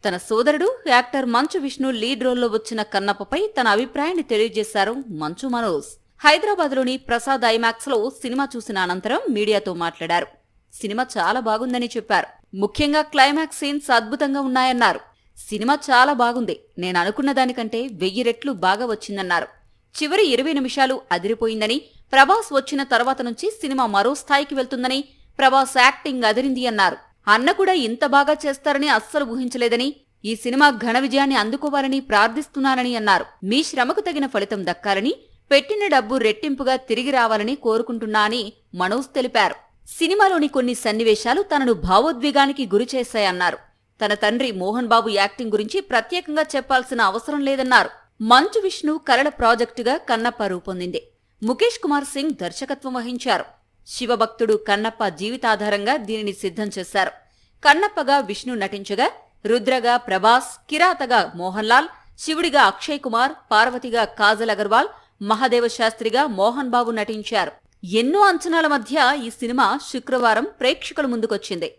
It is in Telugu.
తన సోదరుడు యాక్టర్ మంచు విష్ణు లీడ్ రోల్లో వచ్చిన కన్నప్పపై తన అభిప్రాయాన్ని తెలియజేశారు మంచు మనోజ్. హైదరాబాద్లోని ప్రసాద్ ఐమాక్స్ లో సినిమా చూసిన అనంతరం మీడియాతో మాట్లాడారు. సినిమా చాలా బాగుందని చెప్పారు. ముఖ్యంగా క్లైమాక్స్ సీన్స్ అద్భుతంగా ఉన్నాయన్నారు. సినిమా చాలా బాగుంది, నేను అనుకున్న దానికంటే 1000 రెట్లు బాగా వచ్చిందన్నారు. చివరి 20 నిమిషాలు అదిరిపోయిందని, ప్రభాస్ వచ్చిన తర్వాత నుంచి సినిమా మరో స్థాయికి వెళ్తుందని, ప్రభాస్ యాక్టింగ్ అదిరింది అన్నారు. అన్న కూడా ఇంత బాగా చేస్తారని అస్సలు ఊహించలేదని, ఈ సినిమా ఘన విజయాన్ని అందుకోవాలని ప్రార్థిస్తున్నానని అన్నారు. మీ శ్రమకు తగిన ఫలితం దక్కాలని, పెట్టిన డబ్బు రెట్టింపుగా తిరిగి రావాలని కోరుకుంటున్నా అని మనోజ్ తెలిపారు. సినిమాలోని కొన్ని సన్నివేశాలు తనను భావోద్వేగానికి గురిచేశాయన్నారు. తన తండ్రి మోహన్ బాబు యాక్టింగ్ గురించి ప్రత్యేకంగా చెప్పాల్సిన అవసరం లేదన్నారు. మంచు విష్ణు కలల ప్రాజెక్టుగా కన్నప్ప రూపొందింది. ముఖేష్ కుమార్ సింగ్ దర్శకత్వం వహించారు. శివభక్తుడు కన్నప్ప జీవితాధారంగా దీనిని సిద్ధం చేశారు. కన్నప్పగా విష్ణు నటించగా, రుద్రగా ప్రభాస్, కిరాతగా మోహన్ లాల్, శివుడిగా అక్షయ్ కుమార్, పార్వతిగా కాజల్ అగర్వాల్, మహాదేవ శాస్త్రిగా మోహన్ బాబు నటించారు. ఎన్నో అంచనాల మధ్య ఈ సినిమా శుక్రవారం ప్రేక్షకుల ముందుకొచ్చింది.